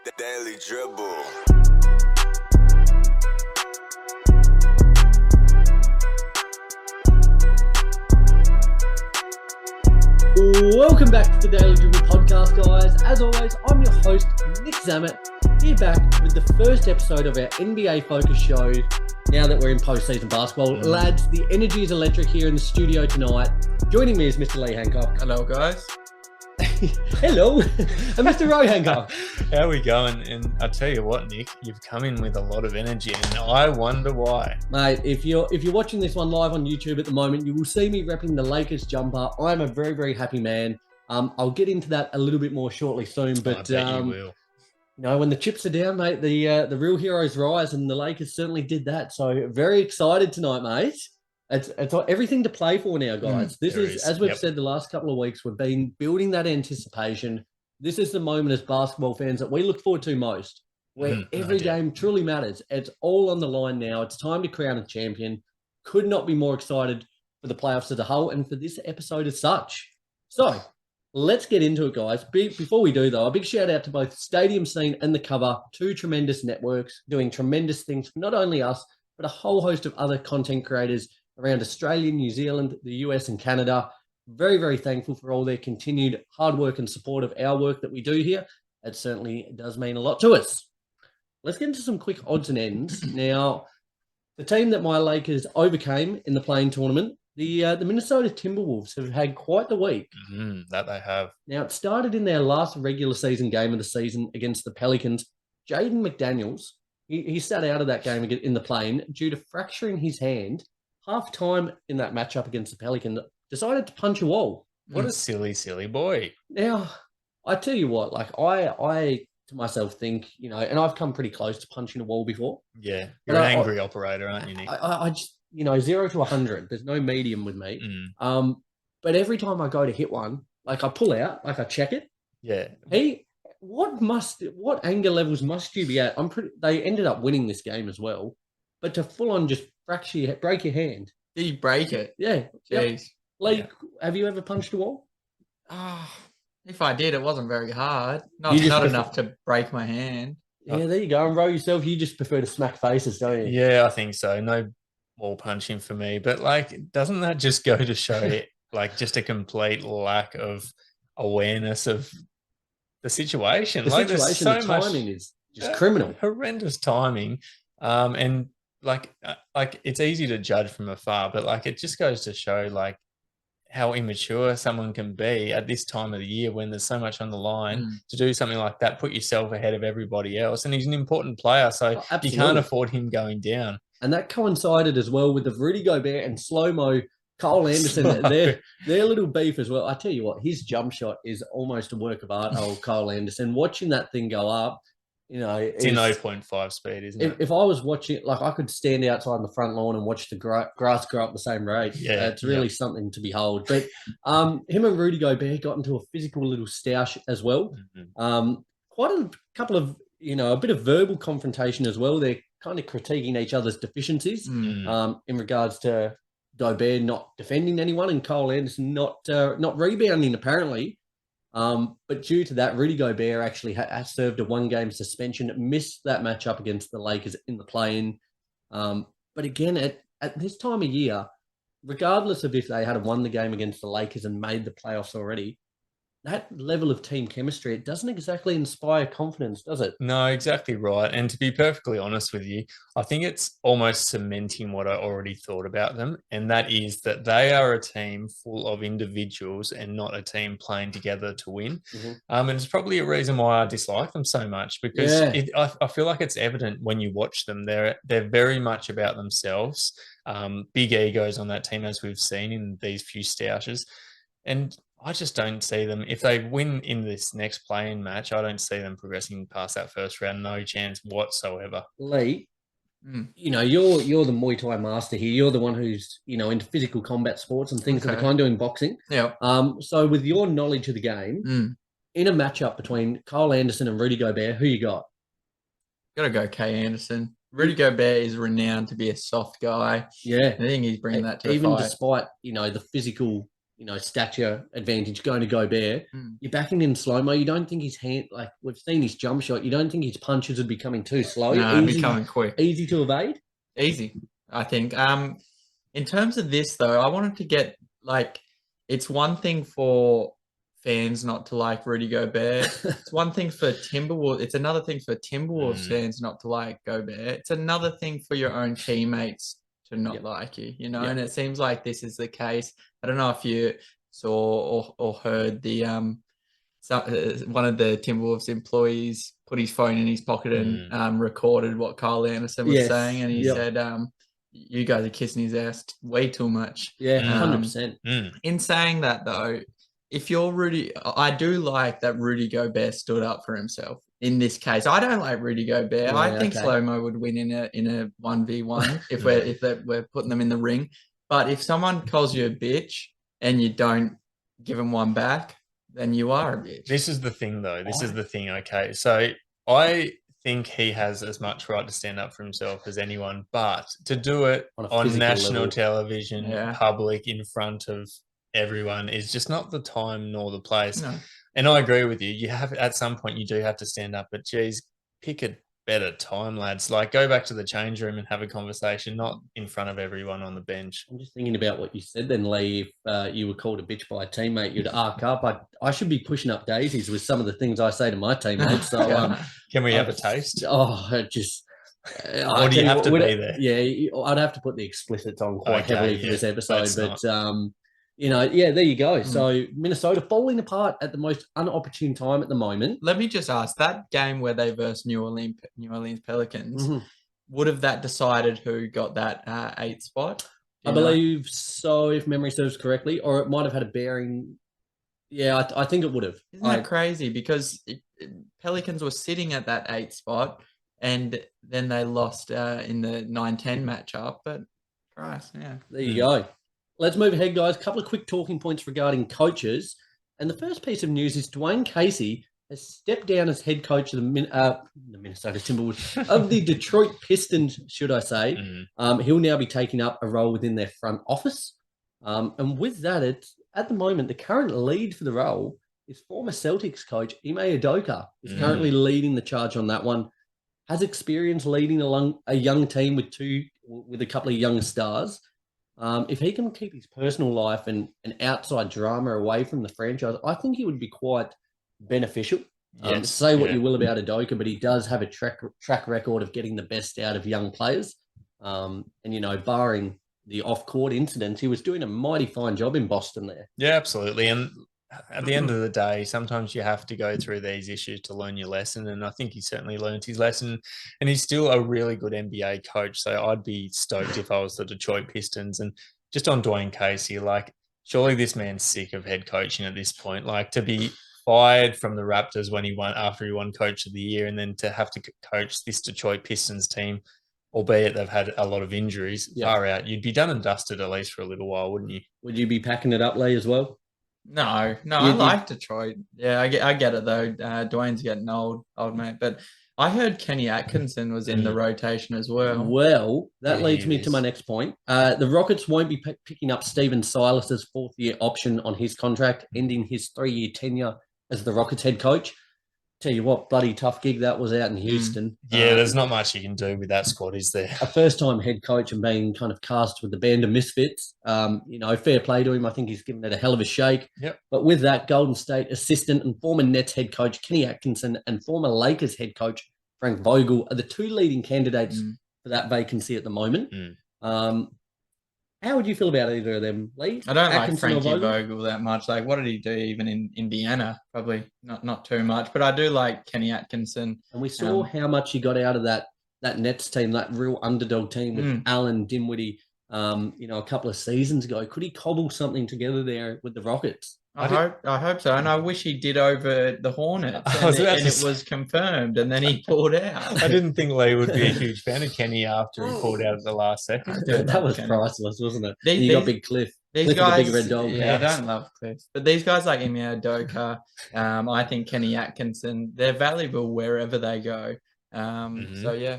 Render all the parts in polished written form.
The Daily Dribble. Welcome back to the Daily Dribble podcast, guys. As always, I'm your host, Nick Zammit, here back with the first episode of our NBA focus show now that we're in postseason basketball. Lads, the energy is electric here in the studio tonight. Joining me is Mr. Lee Hancock. Hello, guys. Hello. And Mr. Roe Hancock. How are we going? And I tell you what, Nick, you've come in with a lot of energy, and I wonder why. Mate, if you're watching this one live on YouTube at the moment, you will see me repping the Lakers jumper. I'm a very, very happy man. I'll get into that a little bit more shortly soon, but I bet you will. You know, when the chips are down, mate, the real heroes rise, and the Lakers certainly did that. So very excited tonight, mate. It's everything to play for now, guys. This is, as we've said the last couple of weeks, we've been building that anticipation. This is the moment as basketball fans that we look forward to most, where every game truly matters. It's all on the line now. It's time to crown a champion. Could not be more excited for the playoffs as a whole and for this episode as such. So let's get into it, guys. Before we do, though, a big shout out to both Stadium Scene and The Cover, two tremendous networks doing tremendous things for not only us, but a whole host of other content creators around Australia, New Zealand, the US, and Canada. Very, very thankful for all their continued hard work and support of our work that we do here. It certainly does mean a lot to us. Let's get into some quick odds and ends. Now, the team that my Lakers overcame in the play-in tournament, the Minnesota Timberwolves, have had quite the week. That they have. Now, it started in their last regular season game of the season against the Pelicans. Jaden McDaniels, he sat out of that game in the play-in due to fracturing his hand. Half-time in that matchup against the Pelicans, decided to punch a wall. What a silly, silly boy. Now, I tell you what, like I to myself think, you know, and I've come pretty close to punching a wall before. Yeah, you're an angry operator, aren't you, Nick? I just, 0 to 100. There's no medium with me. But every time I go to hit one, like I pull out, like I check it. Yeah. What anger levels must you be at? They ended up winning this game as well, but to full on just break your hand. Did you break it? Yeah. Jeez. Like, have you ever punched a wall? If I did, it wasn't very hard. Not enough to break my hand. Yeah, there you go. And row yourself. You just prefer to smack faces, don't you? Yeah, I think so. No wall punching for me. But, like, doesn't that just go to show, like, just a complete lack of awareness of the situation? The timing is just criminal. Horrendous timing. And, like it's easy to judge from afar, but, like, it just goes to show, like, how immature someone can be at this time of the year when there's so much on the line to do something like that, put yourself ahead of everybody else. And he's an important player, so you can't afford him going down. And that coincided as well with the Rudy Gobert and slow-mo Kyle Anderson, their little beef as well. I tell you what, his jump shot is almost a work of art, old Kyle Anderson. Watching that thing go up, it's in 0.5 speed, isn't it? If I was watching it, like I could stand outside on the front lawn and watch the grass grow up the same rate. Yeah, it's really something to behold. But him and Rudy Gobert got into a physical little stoush as well. Quite a couple of, a bit of verbal confrontation as well. They're kind of critiquing each other's deficiencies in regards to Gobert not defending anyone and Kyle Anderson not rebounding apparently. But due to that, Rudy Gobert actually has served a one-game suspension, missed that matchup against the Lakers in the play-in. But again, at this time of year, regardless of if they had won the game against the Lakers and made the playoffs already, that level of team chemistry, it doesn't exactly inspire confidence, does it? No, exactly right. And to be perfectly honest with you, I think it's almost cementing what I already thought about them. And that is that they are a team full of individuals and not a team playing together to win. And it's probably a reason why I dislike them so much, because I feel like it's evident when you watch them. They're very much about themselves. Big egos on that team, as we've seen in these few stoushes. And I just don't see them. If they win in this next play-in match, I don't see them progressing past that first round. No chance whatsoever. Lee, you're the Muay Thai master here. You're the one who's, into physical combat sports and things that are kind of doing boxing. Yeah. So with your knowledge of the game, in a matchup between Kyle Anderson and Rudy Gobert, who you got? Gotta go K. Anderson. Rudy Gobert is renowned to be a soft guy. Yeah. I think he's bringing that to the even fight. despite, the physical stature advantage going to Gobert. You're backing in slow-mo. You don't think his hand, like we've seen his jump shot, you don't think his punches would be coming too slow? No, it'd be coming quick. Easy to evade? Easy, I think. In terms of this, though, I wanted to get, like, it's one thing for fans not to like Rudy Gobert. It's one thing for Timberwolves. It's another thing for Timberwolves fans not to like Gobert. It's another thing for your own teammates to not like you, and it seems like this is the case. I don't know if you saw or heard the one of the Timberwolves employees put his phone in his pocket and recorded what Kyle Anderson was saying, and he said, "You guys are kissing his ass way too much." Yeah, 100%. In saying that, though, if you're Rudy, I do like that Rudy Gobert stood up for himself. In this case, I don't like Rudy Gobert. Yeah, I think Slow-Mo would win in a 1v1 if we're putting them in the ring. But if someone calls you a bitch and you don't give them one back, then you are a bitch. This is the thing, though. This is the thing. Okay, so I think he has as much right to stand up for himself as anyone, but to do it on national television, public, in front of everyone is just not the time nor the place. No. And I agree with you. You have, at some point, you do have to stand up, but geez, pick a better time, lads. Like, go back to the change room and have a conversation, not in front of everyone on the bench. I'm just thinking about what you said then, Lee. If you were called a bitch by a teammate, you'd arc up. I should be pushing up daisies with some of the things I say to my teammates. So, can we have a taste? Oh, just. Or do you have to be there? Yeah, I'd have to put the explicits on quite heavily for this episode, but there you go. So Minnesota falling apart at the most unopportune time at the moment. Let me just ask, that game where they versed New Orleans Pelicans, would have that decided who got that 8th spot? I believe so, if memory serves correctly, or it might have had a bearing. Yeah, I think it would have. Isn't that crazy? Because Pelicans were sitting at that 8th spot, and then they lost in the 9-10 matchup. But Christ, there you go. Let's move ahead, guys. A couple of quick talking points regarding coaches. And the first piece of news is Dwayne Casey has stepped down as head coach of the Minnesota Timberwolves, of the Detroit Pistons, should I say. He'll now be taking up a role within their front office. And with that, it's at the moment, the current lead for the role is former Celtics coach Ime Udoka. Is currently leading the charge on that one. Has experience leading along a young team with a couple of young stars. If he can keep his personal life and outside drama away from the franchise, I think he would be quite beneficial. Say what you will about Udoka, but he does have a track record of getting the best out of young players. And, barring the off-court incidents, he was doing a mighty fine job in Boston there. Yeah, absolutely. And at the end of the day, sometimes you have to go through these issues to learn your lesson. And I think he certainly learned his lesson. And he's still a really good NBA coach. So I'd be stoked if I was the Detroit Pistons. And just on Dwayne Casey, like, surely this man's sick of head coaching at this point. Like, to be fired from the Raptors after he won Coach of the Year, and then to have to coach this Detroit Pistons team, albeit they've had a lot of injuries, far out. You'd be done and dusted at least for a little while, wouldn't you? Would you be packing it up, Lee, as well? No, I like Detroit. Yeah, I get it though. Dwayne's getting old mate. But I heard Kenny Atkinson was in the rotation as well. Well, that leads me to my next point. The Rockets won't be picking up Steven Silas's 4th-year option on his contract, ending his 3-year tenure as the Rockets head coach. Tell you what, bloody tough gig that was out in Houston. Yeah, there's not much you can do with that squad, is there? A first-time head coach and being kind of cast with the band of misfits. Fair play to him. I think he's given it a hell of a shake. Yep. But with that, Golden State assistant and former Nets head coach Kenny Atkinson and former Lakers head coach Frank Vogel are the 2 leading candidates for that vacancy at the moment. How would you feel about either of them, Lee? I don't like Frankie Vogel that much. Like, what did he do even in Indiana? Probably not too much. But I do like Kenny Atkinson. And we saw how much he got out of that Nets team, that real underdog team with Allen, Dinwiddie, a couple of seasons ago. Could he cobble something together there with the Rockets? I hope so. And I wish he did over the Hornets. And it was confirmed. And then he pulled out. I didn't think Lee would be a huge fan of Kenny after he pulled out at the last second. That was priceless, wasn't it? You got Big Cliff. These guys, the big red dog. Yeah, I don't love Cliff. But these guys like Ime Udoka, I think Kenny Atkinson, they're valuable wherever they go. So, yeah.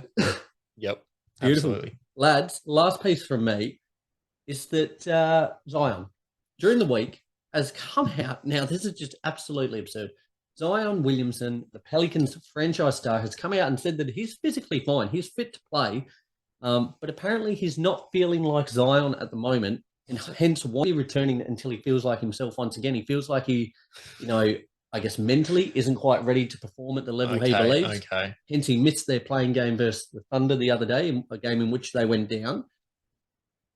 Yep. Beautiful. Absolutely. Lads, last piece from me is that Zion, during the week, has come out. Now, this is just absolutely absurd. Zion Williamson, the Pelicans franchise star, has come out and said that he's physically fine. He's fit to play. But apparently he's not feeling like Zion at the moment, and hence won't be returning until he feels like himself once again. He feels like he, I guess mentally isn't quite ready to perform at the level he believes. Okay. Hence he missed their playing game versus the Thunder the other day, a game in which they went down.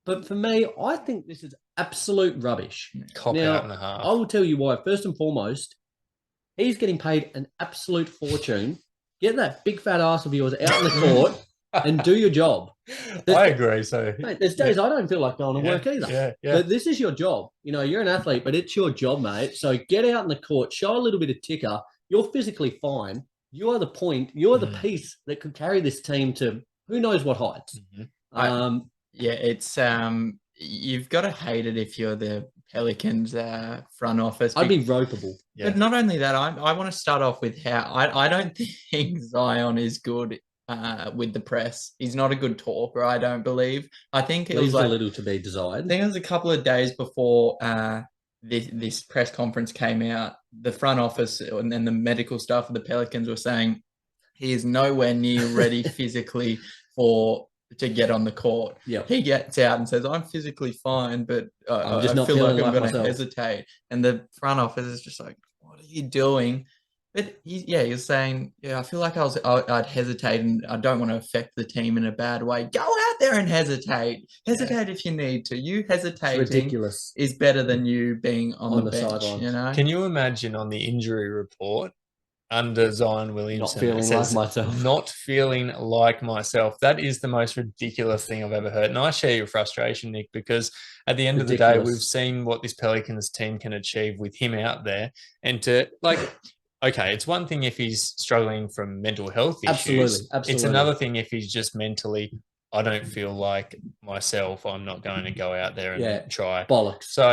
But for me, I think this is absolute rubbish. Cop out and a half. I will tell you why. First and foremost, he's getting paid an absolute fortune. Get that big fat ass of yours out in the court and do your job. I agree. So mate, there's days I don't feel like going to work either. Yeah. But this is your job. You're an athlete, but it's your job, mate. So get out in the court, show a little bit of ticker. You're physically fine. You are the point. You're the piece that could carry this team to who knows what heights. Mm-hmm. It's you've got to hate it if you're the Pelicans front office. I'd be ropeable. But not only that, I want to start off with how I don't think Zion is good with the press. He's not a good talker, I don't believe. I think it was a little to be desired. I think it was a couple of days before this press conference came out. The front office and then the medical staff of the Pelicans were saying he is nowhere near ready physically to get on the court. Yep. He gets out and says, "I'm physically fine, but I'm just I not feel like I'm myself." going to hesitate." And the front office is just like, "What are you doing?" But he's saying, "Yeah, I feel like I'd hesitate, and I don't want to affect the team in a bad way. Go out there and hesitate. Hesitate if you need to. You hesitating ridiculous is better than you being on the bench. sidelines. Can you imagine on the injury report under Zion Williamson, not feeling like myself? That is the most ridiculous thing I've ever heard. And I share your frustration, Nick, because at the end of the day, we've seen what this Pelicans team can achieve with him out there. And okay, it's one thing if he's struggling from mental health issues. Absolutely. It's another thing if he's just mentally, I don't feel like myself. I'm not going to go out there and try. Bollocks. So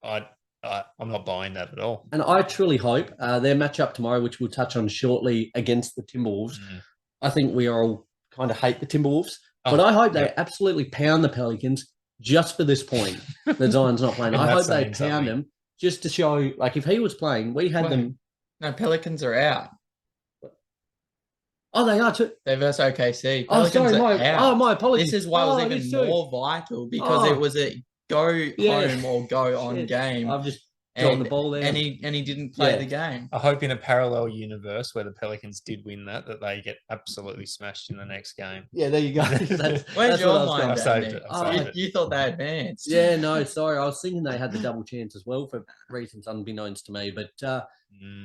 I'm not buying that at all. And I truly hope their matchup tomorrow, which we'll touch on shortly, against the Timberwolves. I think we all kind of hate the Timberwolves, but I hope they absolutely pound the Pelicans just for this point that Zion's not playing. I hope they pound them just to show, like, if he was playing, we had them. No, Pelicans are out. Oh, they are too. They're versus OKC. Pelicans my apologies. This is why it was even more vital, because it was a go home or go on game. I've just dropped the ball there. And he didn't play the game. I hope in a parallel universe where the Pelicans did win that they get absolutely smashed in the next game. Yeah, there you go. Where's your mind? I saved it. You thought they advanced. Yeah, no, sorry. I was thinking they had the double chance as well for reasons unbeknownst to me. But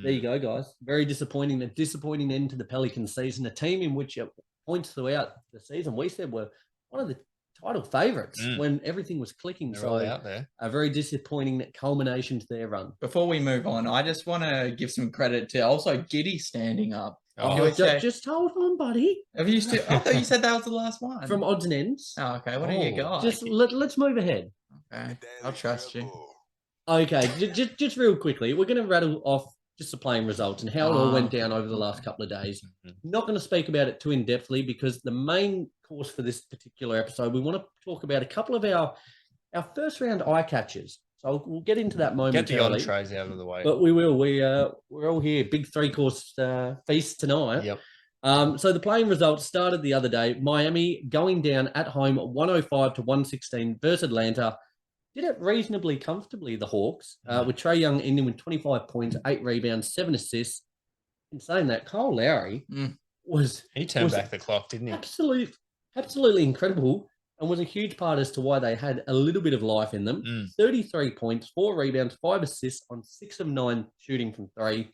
there you go, guys. Very disappointing. A disappointing end to the Pelicans season. A team in which, at points throughout the season, we said were one of the title favourites when everything was clicking. They're all out there. A very disappointing culmination to their run. Before we move on, I just want to give some credit to also Giddy standing up. Just hold on, buddy. I thought you said that was the last one. From odds and ends. Oh, okay. What do you got? Just let's move ahead. Okay, I'll trust you. Okay, just real quickly, we're going to rattle off just the playing results and how it all went down over the last couple of days. Not going to speak about it too in-depthly because the main course for this particular episode, we want to talk about a couple of our first round eye catchers. So we'll get into that momentarily. Get the entrees out of the way. But we will. We're all here. Big three-course feast tonight. Yep. So the playing results started the other day. Miami going down at home 105-116 versus Atlanta. Did it reasonably comfortably, the Hawks, with Trae Young ending with 25 points, 8 rebounds, 7 assists. In saying that, Kyle Lowry He turned back the clock, didn't he? Absolutely incredible, and was a huge part as to why they had a little bit of life in them. 33 points, 4 rebounds, 5 assists on 6 of 9 shooting from 3.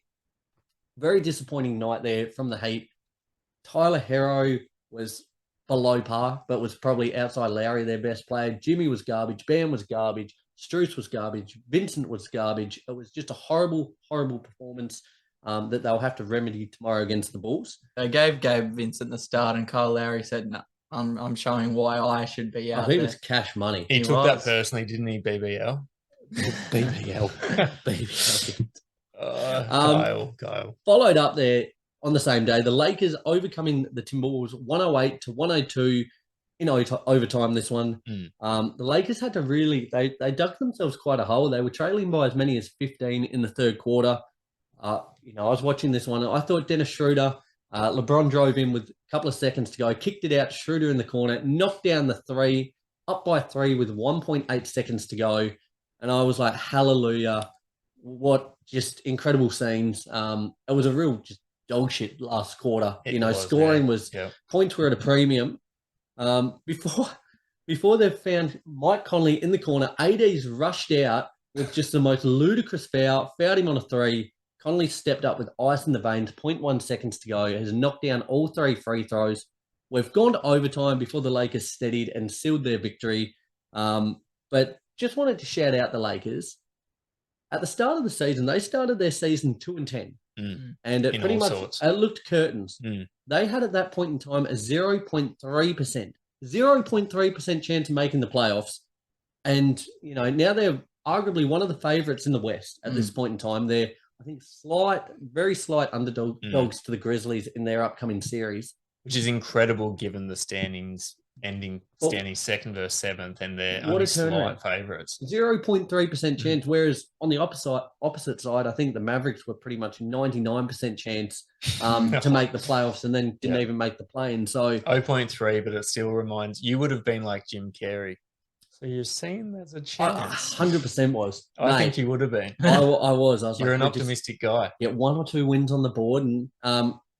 Very disappointing night there from the Heat. Tyler Herro was below par, but was probably outside Lowry their best player. Jimmy was garbage. Bam was garbage. Strus was garbage. Vincent was garbage. It was just a horrible, horrible performance that they'll have to remedy tomorrow against the Bulls. They gave Gabe Vincent the start, and Kyle Lowry said, "No, I'm showing why I should be out." He was cash money. He took that personally, didn't he? BBL. BBL. Kyle. Followed up there on the same day, the Lakers overcoming the Timberwolves 108-102 in overtime. This one, the Lakers had to really they dug themselves quite a hole. They were trailing by as many as 15 in the third quarter. I was watching this one. I thought Dennis Schroeder, LeBron drove in with a couple of seconds to go, kicked it out. Schroeder in the corner, knocked down the three, up by 3 with 1.8 seconds to go, and I was like, hallelujah. What just incredible scenes. It was a real just dog shit last quarter. Scoring was points were at a premium. Before they've found Mike Conley in the corner, AD's rushed out with just the most ludicrous fouled him on a 3. Conley stepped up with ice in the veins, 0.1 seconds to go, has knocked down all 3 free throws. We've gone to overtime before the Lakers steadied and sealed their victory. But just wanted to shout out the Lakers. At the start of the season, they started their season 2-10. And it pretty much looked curtains. They had at that point in time a 0.3% chance of making the playoffs. And, now they're arguably one of the favorites in the West at this point in time. They're, I think, very slight underdogs to the Grizzlies in their upcoming series. Which is incredible given the standings standing second versus seventh, and they're only slight favourites. 0.3% chance, whereas on the opposite side, I think the Mavericks were pretty much 99% chance to make the playoffs, and then didn't even make the play-in. So 0.3, but it still reminds you would have been like Jim Carrey. So you're seeing there's a chance. 100% was. I think you would have been. I was. You're an optimistic guy. Get 1 or 2 wins on the board, and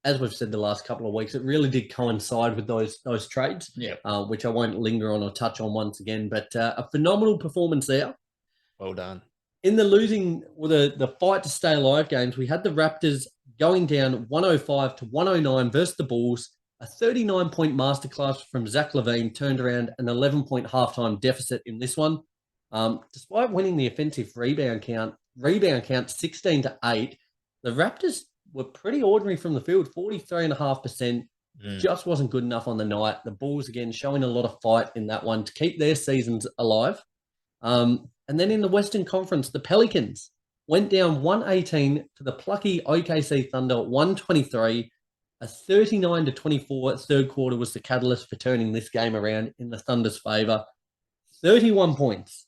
as we've said the last couple of weeks, it really did coincide with those trades, which I won't linger on or touch on once again. But a phenomenal performance there. Well done. In the the fight to stay alive games, we had the Raptors going down 105-109 versus the Bulls. A 39-point masterclass from Zach LaVine turned around an 11-point halftime deficit in this one. Despite winning the offensive rebound count 16-8, the Raptors were pretty ordinary from the field, 43.5%. Just wasn't good enough on the night. The Bulls, again, showing a lot of fight in that one to keep their seasons alive. And then in the Western Conference, the Pelicans went down 118 to the plucky OKC Thunder 123. A 39-24 third quarter was the catalyst for turning this game around in the Thunder's favour. 31 points,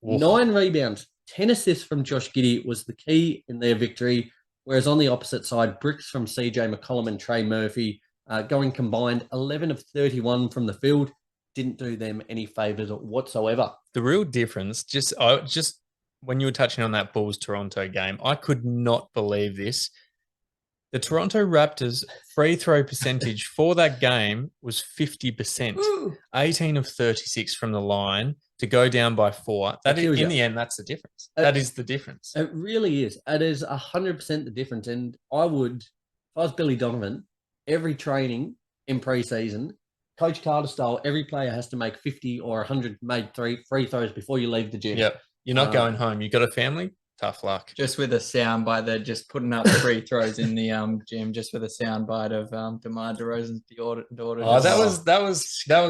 9 rebounds, 10 assists from Josh Giddey was the key in their victory. Whereas on the opposite side, bricks from CJ McCollum and Trae Murphy going combined 11 of 31 from the field didn't do them any favours whatsoever. The real difference, just when you were touching on that Bulls-Toronto game, I could not believe this. The Toronto Raptors free throw percentage for that game was 50%. 18 of 36 from the line to go down by 4. In the end, that's the difference. That is the difference. It really is. It is 100% the difference. And I would, if I was Billy Donovan, every training in preseason, Coach Carter style, every player has to make 50 or 100 made free throws before you leave the gym. Yep. You're not going home. You got a family? Tough luck. Just with a soundbite, they're just putting up free throws in the gym, just with a soundbite of DeMar DeRozan's daughter. Oh, that was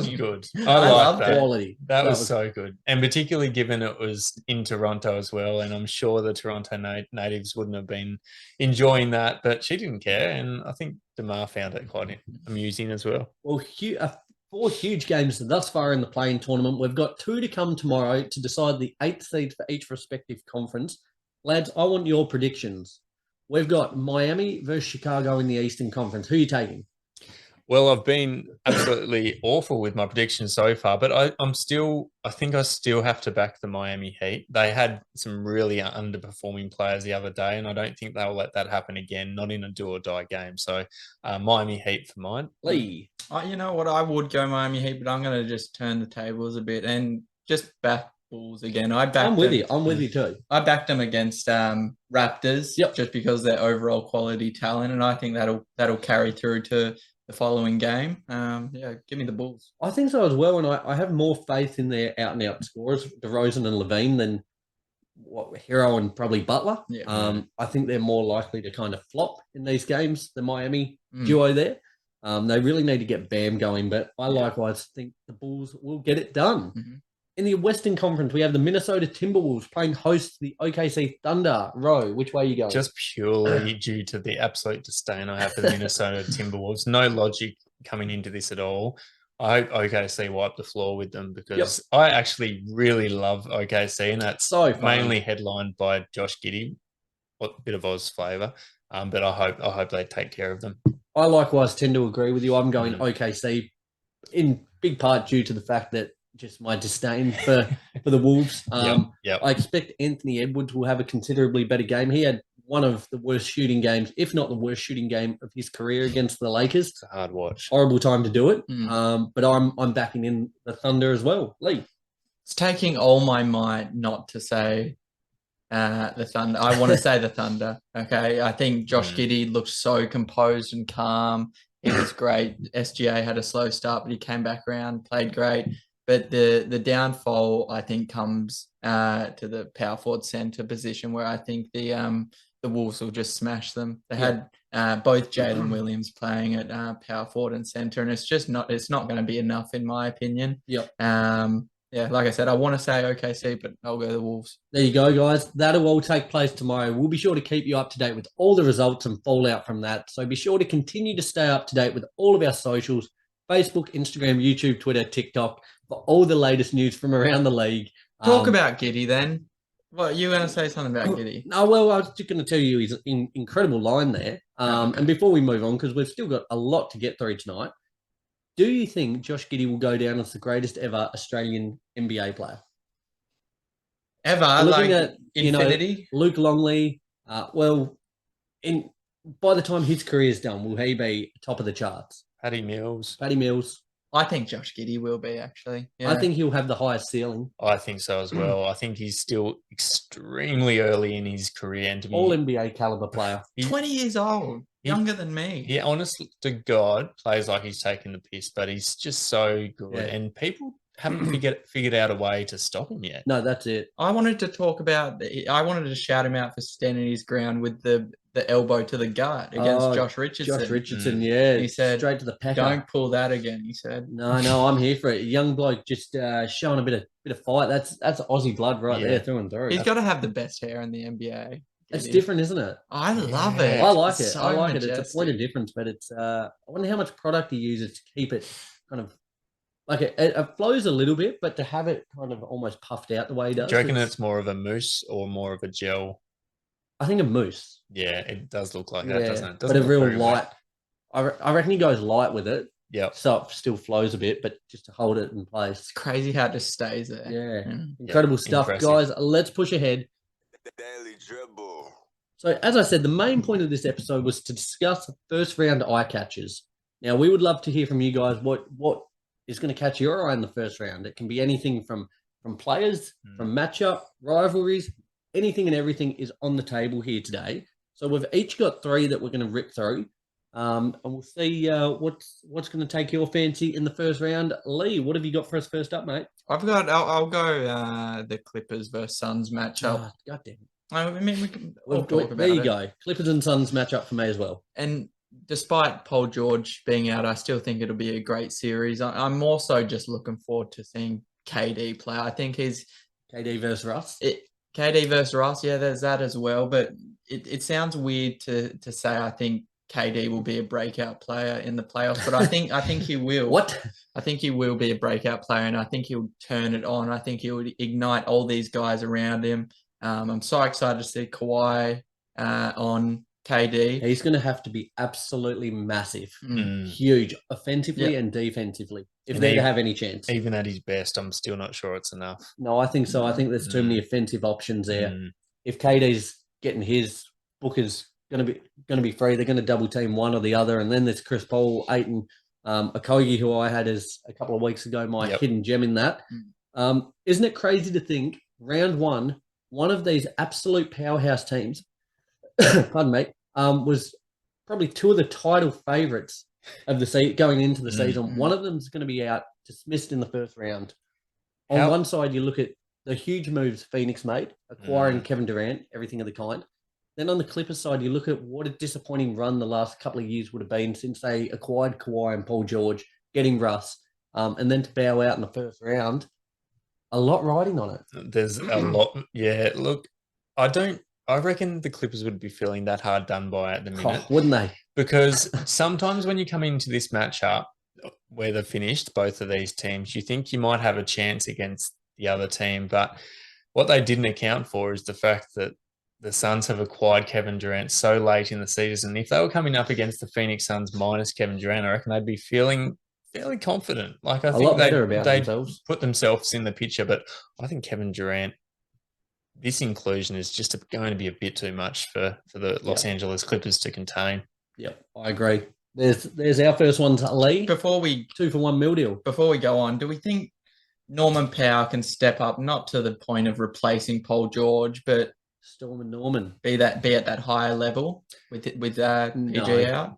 good. I like that. Quality. That was so good, and particularly given it was in Toronto as well. And I'm sure the Toronto natives wouldn't have been enjoying that, but she didn't care, and I think DeMar found it quite amusing as well. Well, 4 huge games thus far in the play-in tournament. We've got 2 to come tomorrow to decide the 8th seed for each respective conference. Lads, I want your predictions. We've got Miami versus Chicago in the Eastern Conference. Who are you taking? Well, I've been absolutely awful with my predictions so far, but I think I still have to back the Miami Heat. They had some really underperforming players the other day, and I don't think they'll let that happen again, not in a do or die game. So Miami Heat for mine. Lee. You know what? I would go Miami Heat, but I'm going to just turn the tables a bit and just back Bulls again. I'm with you too. I backed them against Raptors just because of their overall quality talent, and I think that'll carry through to the following game. Give me the Bulls. I think so as well, and I have more faith in their out-and-out scorers, DeRozan and LaVine, than Hero and probably Butler. I think they're more likely to kind of flop in these games, the Miami duo there. They really need to get Bam going, but I likewise think the Bulls will get it done. Mm-hmm. In the Western Conference, we have the Minnesota Timberwolves playing host to the OKC Thunder. Ro, which way are you going? Just purely due to the absolute disdain I have for the Minnesota Timberwolves. No logic coming into this at all. I hope OKC wipe the floor with them because I actually really love OKC, and that's So fun. mainly headlined by Josh Giddey, a bit of Oz flavour. But I hope they take care of them. I likewise tend to agree with you. I'm going OKC in big part due to the fact that just my disdain for the Wolves. I expect Anthony Edwards will have a considerably better game. He had one of the worst shooting games, if not the worst shooting game of his career against the Lakers. It's a hard watch. Horrible time to do it. But I'm backing in the Thunder as well. Lee. It's taking all my might not to say the Thunder. I want to say the Thunder. Okay. I think Josh Giddey looked so composed and calm. It was great. SGA had a slow start, but he came back around, played great. But the downfall, I think, comes to the power forward center position where I think the Wolves will just smash them. They had both Jalen Williams playing at power forward and center, and it's not going to be enough in my opinion. Like I said, I want to say OKC, but I'll go the Wolves. There you go, guys. That'll all take place tomorrow. We'll be sure to keep you up to date with all the results and fallout from that. So be sure to continue to stay up to date with all of our socials, Facebook, Instagram, YouTube, Twitter, TikTok, for all the latest news from around the league. Talk about Giddey then. What, you going to say something about Giddey? No, well, I was just going to tell you his incredible line there. And before we move on, because we've still got a lot to get through tonight, do you think Josh Giddey will go down as the greatest ever Australian NBA player? Ever? Looking like at infinity? Luke Longley, by the time his career is done, will he be top of the charts? Paddy Mills. I think Josh Giddey will be, actually. Yeah. I think he'll have the highest ceiling. I think so as well. I think he's still extremely early in his career. And to be all NBA caliber player. 20 years old. Younger than me. Yeah, honest to God, plays like he's taking the piss, but he's just so good. Yeah. And people haven't figured out a way to stop him yet. No, that's it. I wanted to shout him out for standing his ground with the elbow to the gut against Josh Richardson. Josh Richardson, yeah. He said, straight to the pecker. Don't pull that again, he said. No, I'm here for it. A young bloke just showing a bit of fight. That's Aussie blood right there through and through. He's got to have the best hair in the NBA. It's different, isn't it? I love it. I like it. So I like majestic. It. It's a point of difference, but it's I wonder how much product he uses to keep it kind of like it flows a little bit, but to have it kind of almost puffed out the way he does. Do you reckon it's more of a mousse or more of a gel? I think a mousse. Yeah, it does look like that, doesn't it? But a real light. I reckon he goes light with it. Yeah. So it still flows a bit, but just to hold it in place. It's crazy how it just stays there. Yeah. Incredible stuff. Impressive. Guys, let's push ahead. Daily Dribble. So, as I said, the main point of this episode was to discuss first round eye catches. Now, we would love to hear from you guys what is going to catch your eye in the first round. It can be anything from players, from matchup, rivalries, anything and everything is on the table here today. So we've each got 3 that we're going to rip through, and we'll see what's going to take your fancy in the first round. Lee, what have you got for us first up, mate? I'll go the Clippers versus Suns matchup. Oh, God damn it. I mean, we'll talk about it. There you go. Clippers and Suns matchup for me as well. And despite Paul George being out, I still think it'll be a great series. I'm also just looking forward to seeing KD play. I think he's KD versus Russ. KD versus Russ, yeah, there's that as well. But it sounds weird to say I think KD will be a breakout player in the playoffs, but I think he will. What? I think he will be a breakout player, and I think he'll turn it on. I think he'll ignite all these guys around him. I'm so excited to see Kawhi on KD. He's going to have to be absolutely massive, huge, offensively and defensively, if they're to have any chance. Even at his best, I'm still not sure it's enough. No, I think so. I think there's too many offensive options there. If KD's getting his, Booker's going to be free. They're going to double team one or the other, and then there's Chris Paul, Ayton, Okogie, who I had as a couple of weeks ago my hidden gem in that. Isn't it crazy to think round one of these absolute powerhouse teams, pardon me, was probably 2 of the title favourites of the going into the season. One of them is going to be out, dismissed in the first round. On one side, you look at the huge moves Phoenix made, acquiring Kevin Durant, everything of the kind. Then on the Clippers side, you look at what a disappointing run the last couple of years would have been since they acquired Kawhi and Paul George, getting Russ, and then to bow out in the first round. A lot riding on it. There's a lot. Yeah, look, I reckon the Clippers would be feeling that hard done by at the minute. Wouldn't they? Because sometimes when you come into this matchup, where they've finished, both of these teams, you think you might have a chance against the other team. But what they didn't account for is the fact that the Suns have acquired Kevin Durant so late in the season. If they were coming up against the Phoenix Suns minus Kevin Durant, I reckon they'd be feeling fairly confident. Like I think they put themselves in the picture. But I think Kevin Durant, this inclusion is just going to be a bit too much for the Los Angeles Clippers to contain. Yep, I agree. There's our first one to Lee. 2 for 1 meal deal. Before we go on, do we think Norman Powell can step up, not to the point of replacing Paul George, but Storm and Norman be at that higher level with PG out?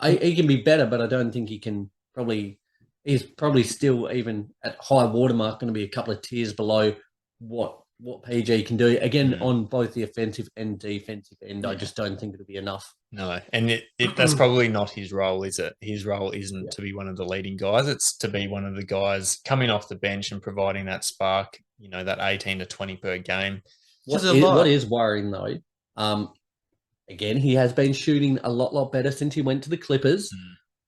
He can be better, but I don't think he can. He's probably still, even at high watermark, going to be a couple of tiers below what PG can do. Again, on both the offensive and defensive end, I just don't think it'll be enough. No, and that's probably not his role, is it? His role isn't to be one of the leading guys. It's to be one of the guys coming off the bench and providing that spark, that 18 to 20 per game. What is worrying, though, again, he has been shooting a lot better since he went to the Clippers.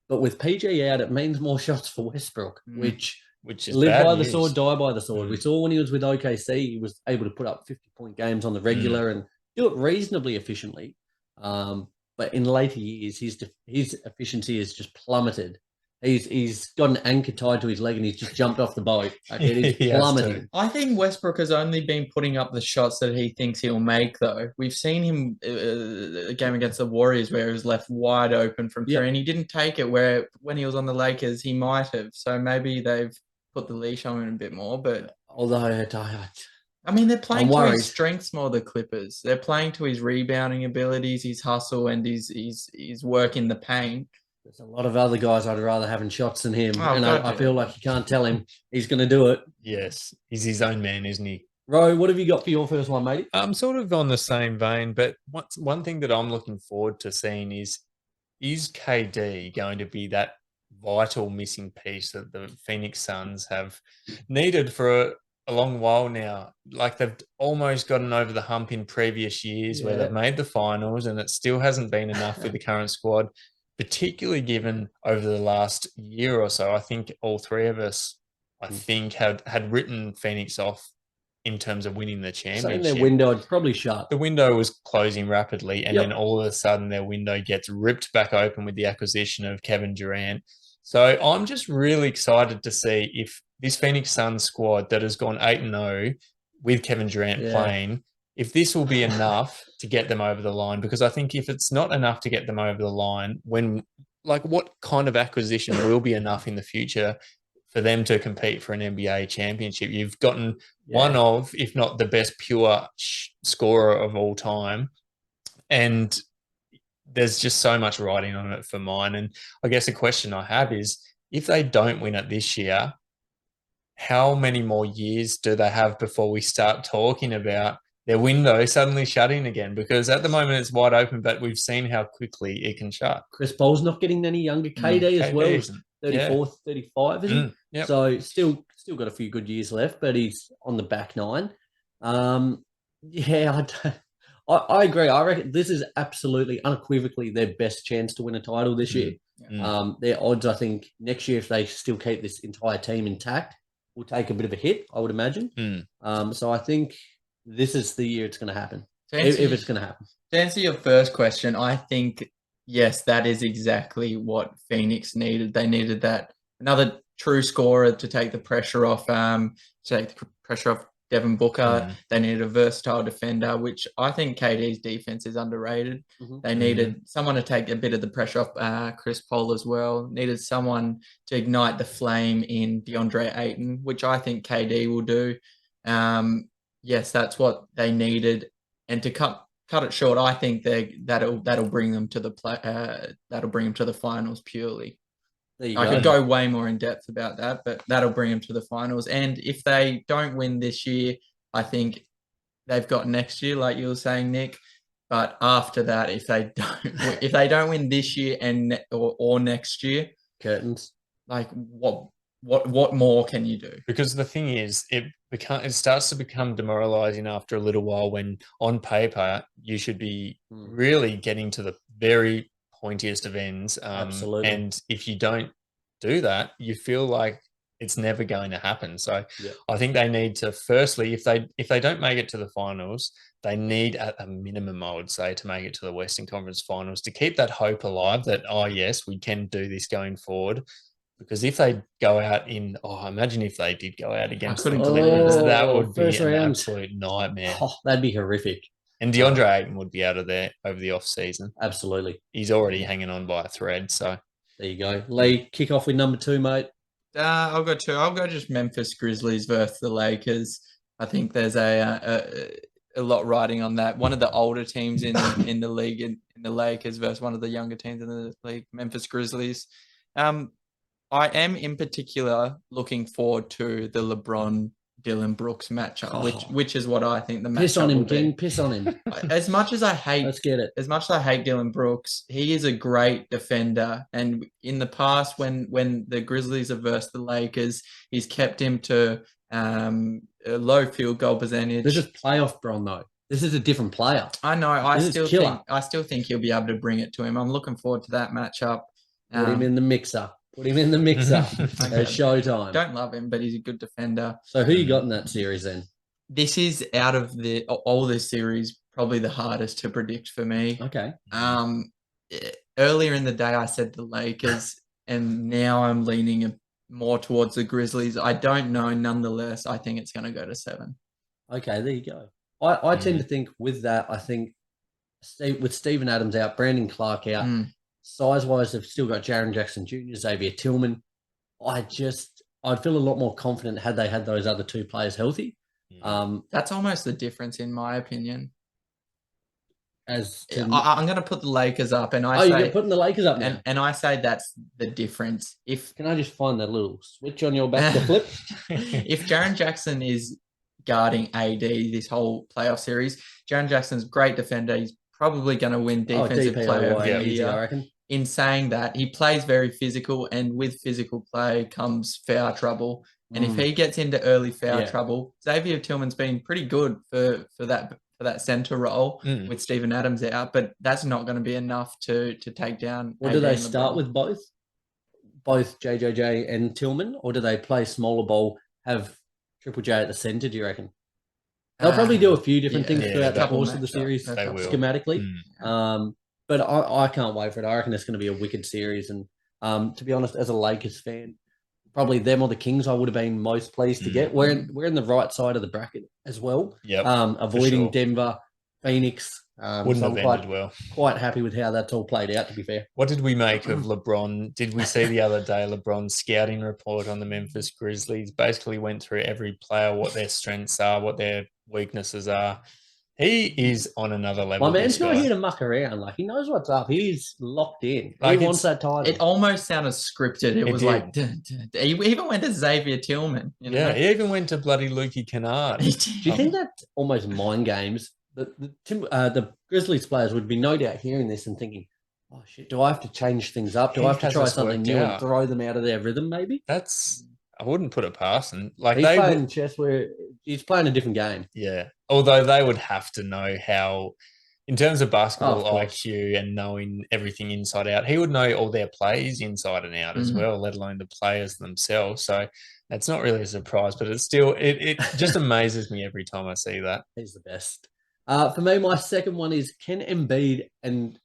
But with PG out, it means more shots for Westbrook, which is live by the sword, die by the sword. We saw when he was with OKC, he was able to put up 50-point games on the regular and do it reasonably efficiently. But in later years, his efficiency has just plummeted. He's got an anchor tied to his leg and he's just jumped off the boat. He's plummeting. I think Westbrook has only been putting up the shots that he thinks he'll make, though. We've seen him a game against the Warriors where he was left wide open from three, and he didn't take it, where when he was on the Lakers, he might have. So maybe they've put the leash on him a bit more. But although I mean, they're playing to his strengths more, the Clippers. They're playing to his rebounding abilities, his hustle, and his work in the paint. There's a lot of other guys I'd rather having shots than him. I feel like you can't tell him he's going to do it. Yes, he's his own man, isn't he? Ro, what have you got for your first one, mate? I'm sort of on the same vein, but one thing that I'm looking forward to seeing is KD going to be that vital missing piece that the Phoenix Suns have needed for a long while now? Like, they've almost gotten over the hump in previous years where they've made the finals, and it still hasn't been enough with the current squad. Particularly given over the last year or so, I think all three of us, had written Phoenix off in terms of winning the championship. Saying their window had probably shut. The window was closing rapidly, and then all of a sudden their window gets ripped back open with the acquisition of Kevin Durant. So I'm just really excited to see if this Phoenix Suns squad that has gone 8-0 with Kevin Durant playing, if this will be enough to get them over the line. Because I think if it's not enough to get them over the line, what kind of acquisition will be enough in the future for them to compete for an NBA championship? You've gotten one of, if not the best pure scorer of all time. And there's just so much riding on it for mine. And I guess the question I have is, if they don't win it this year, how many more years do they have before we start talking about their window suddenly shutting again? Because at the moment it's wide open, but we've seen how quickly it can shut. Chris Paul's not getting any younger. KD as well, 34, 35, isn't he? Yep. So still got a few good years left, but he's on the back nine. I agree. I reckon this is absolutely, unequivocally their best chance to win a title this year. Their odds, I think, next year, if they still keep this entire team intact, will take a bit of a hit, I would imagine. So I think this is the year it's going to happen, if it's going to happen. To answer your first question, I think, yes, that is exactly what Phoenix needed. They needed that another true scorer to take the pressure off, Devin Booker. They needed a versatile defender, which I think KD's defense is underrated. They needed someone to take a bit of the pressure off Chris Paul as well. Needed someone to ignite the flame in DeAndre Ayton, which I think KD will do. Yes, that's what they needed. And to cut it short, I think that'll bring them to the finals purely. I could go way more in depth about that, but that'll bring them to the finals. And if they don't win this year, I think they've got next year, like you were saying, Nick. But after that, if they don't win this year or next year, curtains. Like what more can you do? Because the thing is, it starts to become demoralizing after a little while when on paper you should be really getting to the very pointiest of ends. Absolutely. And if you don't do that, you feel like it's never going to happen. So Yeah. I think they need to, firstly, if they don't make it to the finals, they need at a minimum, I would say, to make it to the Western Conference Finals to keep that hope alive that, oh, yes, we can do this going forward. Because if they go out imagine if they did go out against the Clippers, that would be an absolute nightmare. Oh, that'd be horrific. And DeAndre Ayton would be out of there over the off season. Absolutely. He's already hanging on by a thread. So there you go. Lee, kick off with number 2, mate. I'll go 2. I'll go just Memphis Grizzlies versus the Lakers. I think there's a lot riding on that. One of the older teams in the league in the Lakers versus one of the younger teams in the league, Memphis Grizzlies. I am in particular looking forward to the LeBron Dylan Brooks matchup, which is what I think the matchup Piss on him, will be. King. Piss on him. As much as I hate, let's get it. As much as I hate Dylan Brooks, he is a great defender. And in the past, when the Grizzlies have versed the Lakers, he's kept him to a low field goal percentage. This is playoff Bron though. This is a different player. I know. I still think he'll be able to bring it to him. I'm looking forward to that matchup. Put him in the mixer. Put him in the mixer. It's showtime. Don't love him, but he's a good defender. So who you got in that series then? This is out of all this series, probably the hardest to predict for me. Okay. Earlier in the day, I said the Lakers, and now I'm leaning more towards the Grizzlies. I don't know. Nonetheless, I think it's going to go to 7. Okay, there you go. I tend to think with that, I think with Steven Adams out, Brandon Clark out, size-wise, they've still got Jaren Jackson Jr., Xavier Tillman. I'd feel a lot more confident had they had those other 2 players healthy. That's almost the difference, in my opinion. I'm going to put the Lakers up, and you're putting the Lakers up now, and I say that's the difference. Can I just find that little switch on your back to flip? If Jaren Jackson is guarding AD this whole playoff series, Jaren Jackson's a great defender. He's probably going to win defensive player of the year. I reckon. In saying that, he plays very physical, and with physical play comes foul trouble. And if he gets into early foul trouble, Xavier Tillman's been pretty good for that center role with Steven Adams out, but that's not going to be enough to take down. Or do they start with both JJJ and Tillman, or do they play smaller ball, have Triple J at the center, do you reckon? They'll probably do a few different things throughout the course of the series schematically. But I can't wait for it. I reckon it's going to be a wicked series. And to be honest, as a Lakers fan, probably them or the Kings I would have been most pleased to get. We're in the right side of the bracket as well. Avoiding Denver, Phoenix. Wouldn't have ended well. Quite happy with how that's all played out, to be fair. What did we make of LeBron? Did we see the other day LeBron's scouting report on the Memphis Grizzlies? Basically went through every player, what their strengths are, what their weaknesses are. He is on another level. My man's not here to muck around. Like, he knows what's up. He's locked in. He wants that title. It almost sounded scripted. It was like, he even went to Xavier Tillman. You know? Yeah, he even went to bloody Lukey Kennard. Do you think that almost mind games? The Grizzlies players would be no doubt hearing this and thinking, oh, shit, do I have to change things up? Do I have to try something new and throw them out of their rhythm, maybe? I wouldn't put it past him. Like, he's playing chess where he's playing a different game. Yeah. Although they would have to know how, in terms of basketball IQ and knowing everything inside out, he would know all their plays inside and out as well, let alone the players themselves. So that's not really a surprise, but it's still, it just amazes me every time I see that. He's the best. For me, my second one is, can Embiid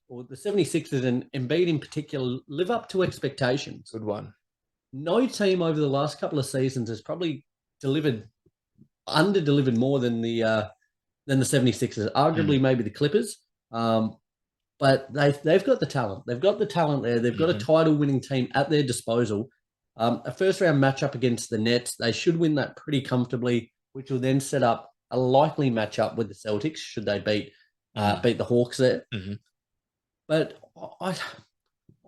or the 76ers and Embiid in particular live up to expectations? Good one. No team over the last couple of seasons has probably under-delivered more than the 76ers. Arguably, maybe the Clippers. But they've got the talent. They've got the talent there. They've got a title-winning team at their disposal. A first-round matchup against the Nets. They should win that pretty comfortably, which will then set up a likely matchup with the Celtics should they beat the Hawks there. But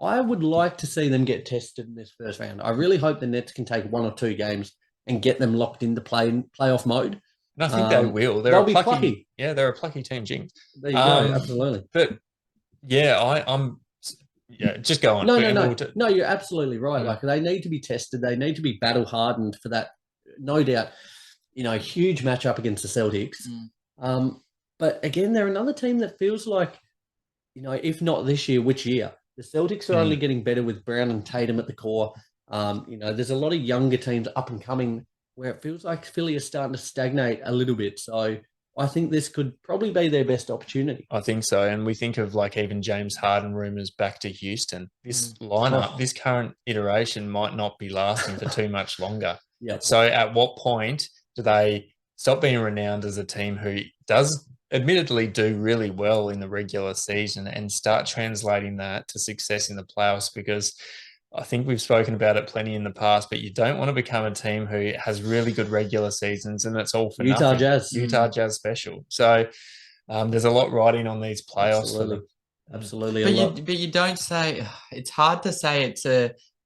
I would like to see them get tested in this first round. I really hope the Nets can take 1 or 2 games and get them locked into playoff mode. And I think they will. They'll be plucky. Yeah, they're a plucky team, Jinx. There you go, absolutely. But yeah, I'm just go on. No, you're absolutely right. Like, they need to be tested. They need to be battle hardened for that. No doubt, huge matchup against the Celtics. But again, they're another team that feels like, if not this year, which year? The Celtics are only getting better with Brown and Tatum at the core. There's a lot of younger teams up and coming where it feels like Philly is starting to stagnate a little bit. So I think this could probably be their best opportunity. I think so. And we think of like even James Harden rumors back to Houston. This lineup, this current iteration might not be lasting for too much longer. Yeah. So at what point do they stop being renowned as a team who does admittedly do really well in the regular season and start translating that to success in the playoffs? Because I think we've spoken about it plenty in the past, but you don't want to become a team who has really good regular seasons and it's all for Utah nothing. Jazz. Utah Jazz special. So there's a lot riding on these playoffs for them. Absolutely. But you don't say, it's hard to say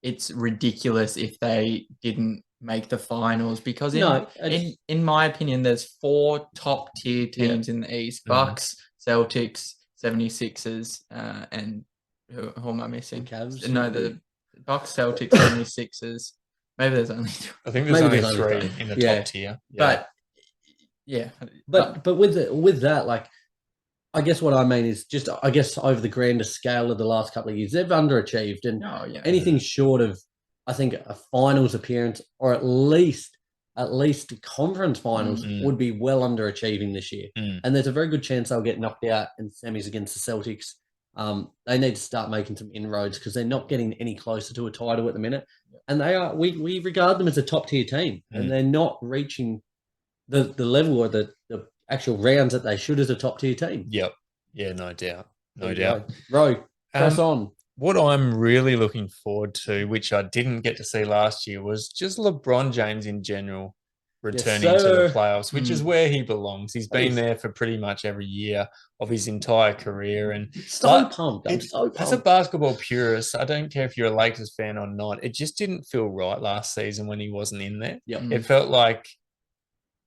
it's ridiculous if they didn't make the finals, because in my opinion, there's 4 top tier teams in the East: Bucks, Celtics, 76ers, and who am I missing? Cavs. No, the Bucks, Celtics, 76ers. Maybe there's only 3. I think there's only 3 in the top tier. But but with that, like, I guess what I mean is just, I guess, over the grander scale of the last couple of years, they've underachieved, and anything short of, I think, a finals appearance or at least conference finals would be well underachieving this year. And there's a very good chance they'll get knocked out in semis against the Celtics. They need to start making some inroads because they're not getting any closer to a title at the minute. And they are, we regard them as a top tier team, and they're not reaching the level or the actual rounds that they should as a top tier team. Yep. Yeah, no doubt. No doubt. Ro, press on. What I'm really looking forward to, which I didn't get to see last year, was just LeBron James in general returning to the playoffs, which is where he belongs. He's been there for pretty much every year of his entire career. And I'm so pumped. As a basketball purist, I don't care if you're a Lakers fan or not, it just didn't feel right last season when he wasn't in there. Yep. It felt like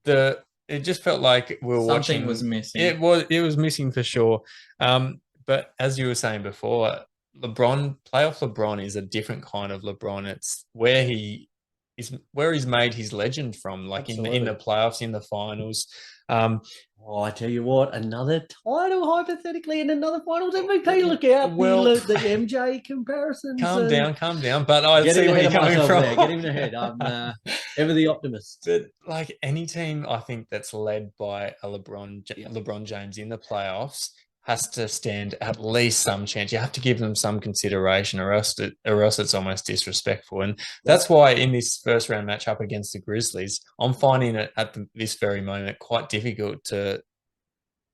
it just felt like we were watching. Something was missing. It was missing for sure. But as you were saying before, playoff LeBron is a different kind of LeBron. It's where he's made his legend from, like in the playoffs, in the finals. I tell you what, another title hypothetically and another finals MVP. Look out! Well, the MJ comparisons. Calm down. But I see where you're coming from. Get him ahead. I'm ever the optimist. But like any team, I think that's led by a LeBron James in the playoffs has to stand at least some chance. You have to give them some consideration, or else it's almost disrespectful. And that's why in this first round matchup against the Grizzlies, I'm finding it at this very moment quite difficult to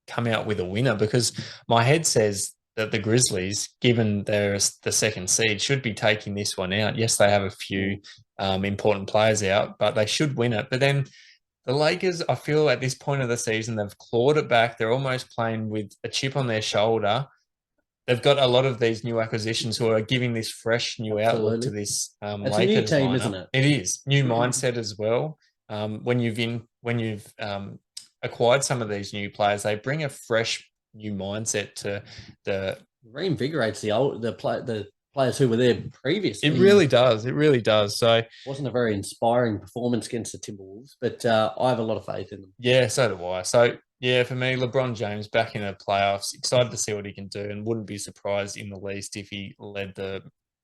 come out with a winner, because my head says that the Grizzlies, given they're the second seed, should be taking this one out. Yes, they have a few important players out, but they should win it. But then the Lakers, I feel at this point of the season, they've clawed it back. They're almost playing with a chip on their shoulder. They've got a lot of these new acquisitions who are giving this fresh new outlook to this Lakers a new team, lineup. isn't it? It is. New mindset as well. When you've acquired some of these new players, they bring a fresh new mindset to the reinvigorates the players who were there previously. It really does. So it wasn't a very inspiring performance against the Timberwolves, but I have a lot of faith in them. Yeah, so do I. So yeah, for me, LeBron James back in the playoffs, excited to see what he can do, and wouldn't be surprised in the least if he led the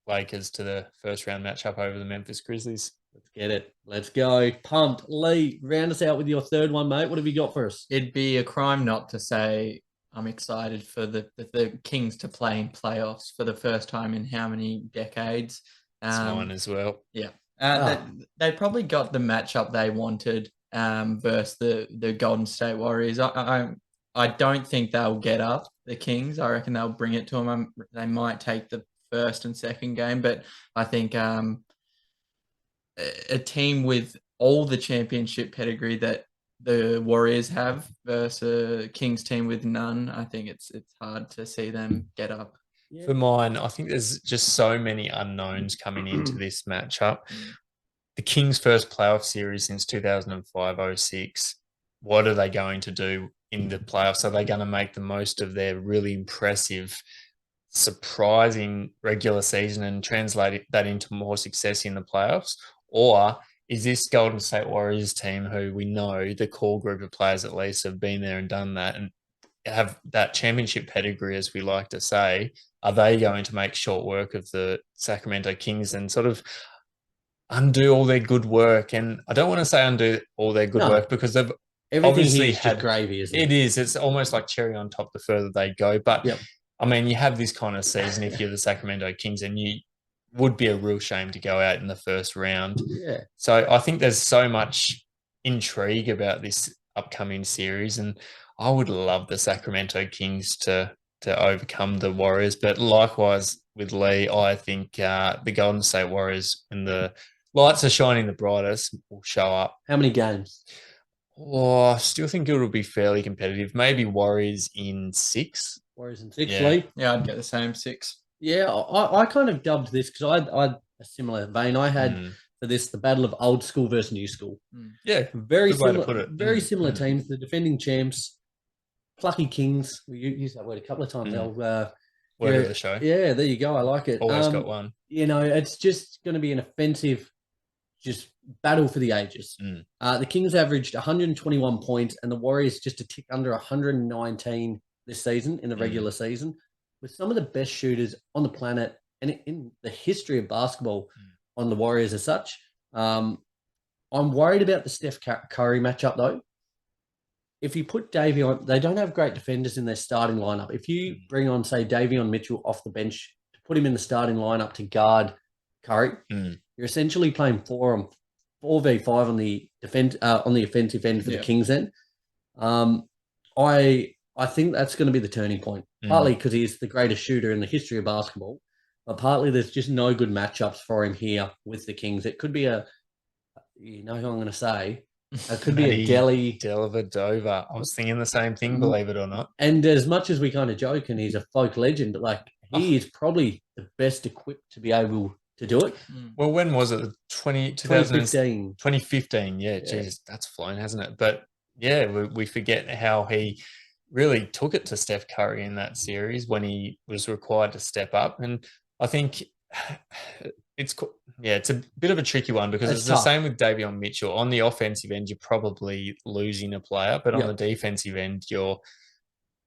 Lakers to the first round matchup over the Memphis Grizzlies. Let's get it. Let's go. Pumped. Lee, round us out with your third one, mate. What have you got for us? It'd be a crime not to say I'm excited for the Kings to play in playoffs for the first time in how many decades. It's mine as well. Yeah. They probably got the matchup they wanted versus the Golden State Warriors. I don't think they'll get up, the Kings. I reckon they'll bring it to them. They might take the first and second game, but I think a team with all the championship pedigree that the Warriors have versus a Kings team with none, I think it's hard to see them get up. Yeah. For mine, I think there's just so many unknowns coming into this matchup. The Kings' first playoff series since 2005-06. What are they going to do in the playoffs? Are they going to make the most of their really impressive, surprising regular season and translate that into more success in the playoffs? Or is this Golden State Warriors team, who we know the core group of players at least have been there and done that and have that championship pedigree, as we like to say, are they going to make short work of the Sacramento Kings and sort of undo all their good work. And I don't want to say undo all their good work because they've everything obviously here is just gravy, isn't it? It is. It's almost like cherry on top the further they go. But I mean, you have this kind of season if you're the Sacramento Kings, and you would be a real shame to go out in the first round. Yeah. So I think there's so much intrigue about this upcoming series, and I would love the Sacramento Kings to overcome the Warriors. But likewise with Lee, I think the Golden State Warriors, when the lights are shining the brightest, will show up. How many games? Oh, I still think it'll be fairly competitive. Maybe Warriors in 6. Warriors in 6, Yeah. Lee? Yeah, I'd get the same 6. Yeah, I kind of dubbed this because I a similar vein. I had for this the battle of old school versus new school. Yeah, very good way to similar, put it. very similar teams. The defending champs, plucky Kings. We used that word a couple of times. Word of the show. Yeah, there you go. I like it. Always got one. You know, it's just going to be an offensive, just battle for the ages. The Kings averaged 121 points, and the Warriors just a tick under 119 this season in the regular season, with some of the best shooters on the planet and in the history of basketball on the Warriors as such. I'm worried about the Steph Curry matchup, though. If you put Davion, they don't have great defenders in their starting lineup. If you bring on, say, Davion Mitchell off the bench to put him in the starting lineup to guard Curry, you're essentially playing 4v5 on the offensive end for the Kings end. I think that's going to be the turning point, partly because he's the greatest shooter in the history of basketball, but partly there's just no good matchups for him here with the Kings. It could be you know who I'm going to say, it could be a Dellavedova. I was thinking the same thing, believe it or not. And as much as we kind of joke and he's a folk legend, like he is probably the best equipped to be able to do it. Well, when was it? 2015. 2015, yeah. Geez, that's flown, hasn't it? But yeah, we forget how he really took it to Steph Curry in that series when he was required to step up. And I think it's a bit of a tricky one because it's the same with Davion Mitchell. On the offensive end, you're probably losing a player, but on the defensive end, you're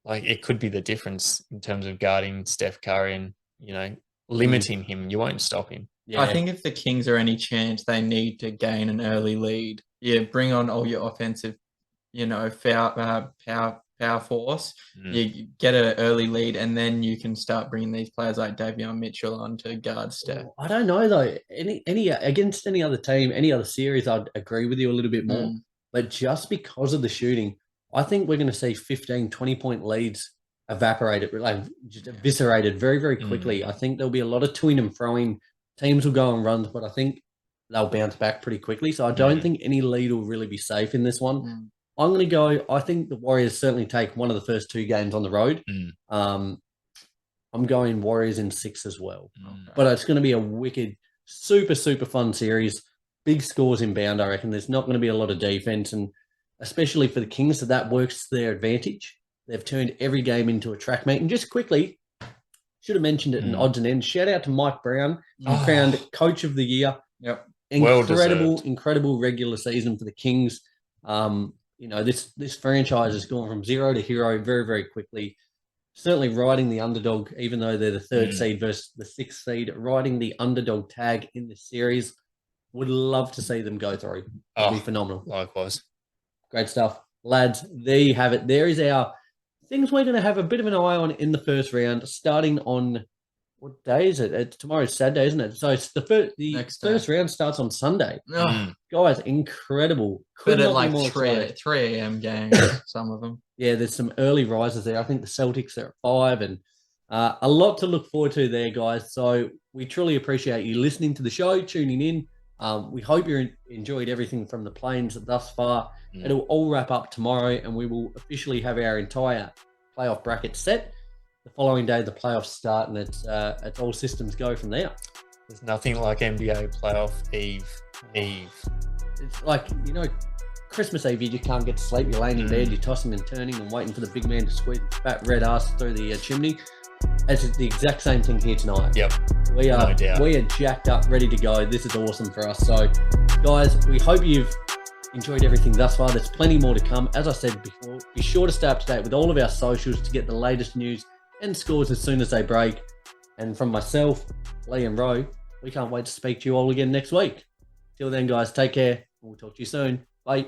like, it could be the difference in terms of guarding Steph Curry and, you know, limiting him. You won't stop him. Yeah. I think if the Kings are any chance, they need to gain an early lead. Yeah, bring on all your offensive, you know, power force. You get an early lead, and then you can start bringing these players like Davion Mitchell on to guard Steph. I don't know though. Any against any other team, any other series, I'd agree with you a little bit more. But just because of the shooting, I think we're going to see 15, 20-point leads evaporated, like just eviscerated very, very quickly. I think there'll be a lot of toing and throwing. Teams will go on runs, but I think they'll bounce back pretty quickly. So I don't think any lead will really be safe in this one. I'm going to go, I think the Warriors certainly take one of the first 2 games on the road. I'm going Warriors in 6 as well. But it's going to be a wicked, super, super fun series. Big scores inbound, I reckon. There's not going to be a lot of defense, and especially for the Kings, that works to their advantage. They've turned every game into a track meet. And just quickly, should have mentioned it in odds and ends. Shout out to Mike Brown, crowned Coach of the Year. Yep. Incredible regular season for the Kings. You know, this franchise has gone from 0 to hero very, very quickly. Certainly riding the underdog, even though they're the 3rd seed versus the 6th seed, riding the underdog tag in this series. Would love to see them go through. It'd be phenomenal. Likewise. Great stuff. Lads, there you have it. There is our things we're going to have a bit of an eye on in the first round, starting on, what day is it? Tomorrow's Saturday, isn't it? So it's the first round starts on Sunday. Guys, incredible. But at like 3 a.m. games, some of them. Yeah, there's some early risers there. I think the Celtics are at 5, and a lot to look forward to there, guys. So we truly appreciate you listening to the show, tuning in. We hope you enjoyed everything from the plains thus far. It'll all wrap up tomorrow, and we will officially have our entire playoff bracket set. The following day, the playoffs start, and it's all systems go from there. There's nothing like NBA playoff eve. It's like, you know, Christmas Eve, you just can't get to sleep. You're laying in bed, you're tossing and turning and waiting for the big man to squeeze his fat red ass through the chimney. It's the exact same thing here tonight. Yep. We are jacked up, ready to go. This is awesome for us. So, guys, we hope you've enjoyed everything thus far. There's plenty more to come. As I said before, be sure to stay up to date with all of our socials to get the latest news and scores as soon as they break. And from myself, Lee and Rowe, we can't wait to speak to you all again next week. Till then, guys, take care. We'll talk to you soon.